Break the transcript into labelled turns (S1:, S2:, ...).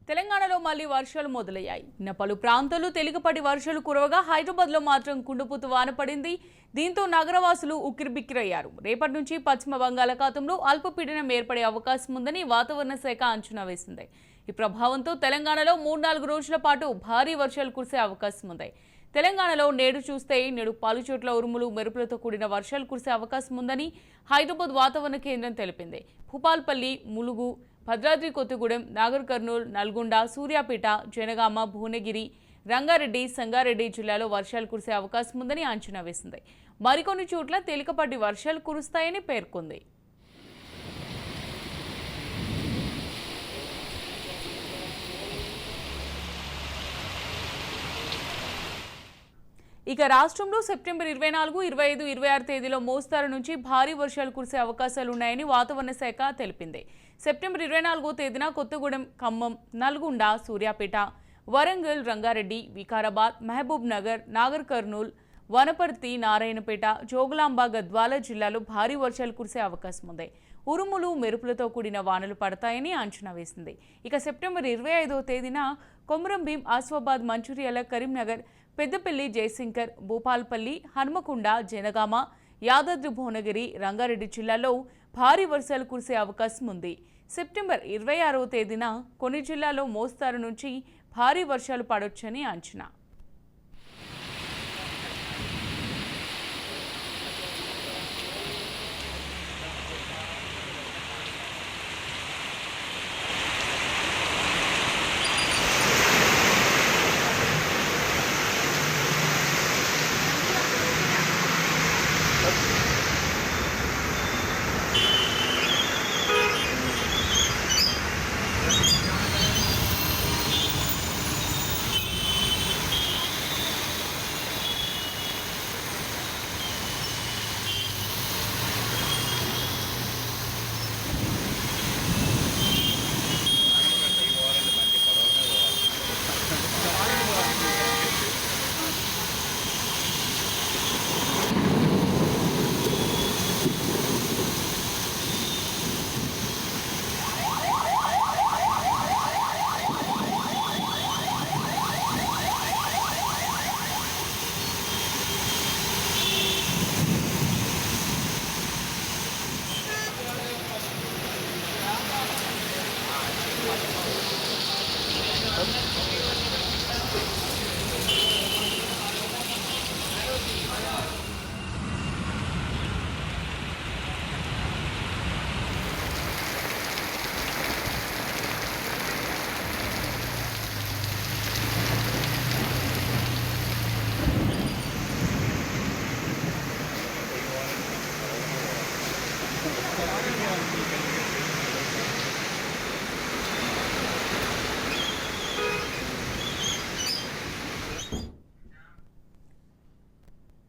S1: తెలంగాణలో మళ్లీ వర్షాలు మొదలయ్యాయి. నిన్న పలు ప్రాంతాల్లో తేలికపాటి వర్షాలు కురవగా హైదరాబాద్లో మాత్రం కుండపోత వాన పడింది. దీంతో నగరవాసులు ఉక్కిరిబిక్కిరయ్యారు. రేపటి నుంచి పశ్చిమ బంగాళాఖాతంలో అల్పపీడనం ఏర్పడే అవకాశం ఉందని వాతావరణ శాఖ అంచనా వేసింది. ఈ ప్రభావంతో తెలంగాణలో 3-4 రోజుల పాటు భారీ వర్షాలు కురిసే అవకాశం ఉంది. తెలంగాణలో నేడు పలుచోట్ల ఉరుములు మెరుపులతో కూడిన వర్షాలు కురిసే అవకాశం ఉందని హైదరాబాద్ వాతావరణ కేంద్రం తెలిపింది. భూపాల్పల్లి, ములుగు, భద్రాద్రి కొత్తగూడెం, నాగర్ కర్నూల్, నల్గొండ, సూర్యాపేట, జనగామ, భువనగిరి, రంగారెడ్డి, సంగారెడ్డి జిల్లాలో వర్షాలు కురిసే అవకాశం ఉందని అంచనా వేసింది. మరికొన్ని చోట్ల తేలికపాటి వర్షాలు కురుస్తాయని పేర్కొంది. ఇక రాష్ట్రంలో సెప్టెంబర్ 24, 25, 26 తేదీలో మోస్తారు నుంచి భారీ వర్షాలు కురిసే అవకాశాలున్నాయని వాతావరణ శాఖ తెలిపింది. సెప్టెంబర్ 24వ తేదీన కొత్తగూడెం, ఖమ్మం, నల్గొండ, సూర్యాపేట, వరంగల్, రంగారెడ్డి, వికారాబాద్, మహబూబ్ నగర్, నాగర్ కర్నూల్, వనపర్తి, నారాయణపేట, జోగులాంబ, గద్వాల జిల్లాలో భారీ వర్షాలు కురిసే అవకాశం ఉంది. ఉరుములు మెరుపులతో కూడిన వానలు పడతాయని అంచనా వేసింది. ఇక సెప్టెంబర్ 25వ తేదీన కొమురంభీం, ఆసిఫాబాద్, మంచిర్యాల, కరీంనగర్, పెద్దపల్లి, జయశంకర్, భూపాల్పల్లి, హన్మకొండ, జనగామ, యాదాద్రి, భువనగిరి, రంగారెడ్డి జిల్లాలో భారీ వర్షాలు కురిసే అవకాశం ఉంది. సెప్టెంబర్ 26వ తేదీన కొన్ని జిల్లాల్లో మోస్తారు నుంచి భారీ వర్షాలు పడొచ్చని అంచనా.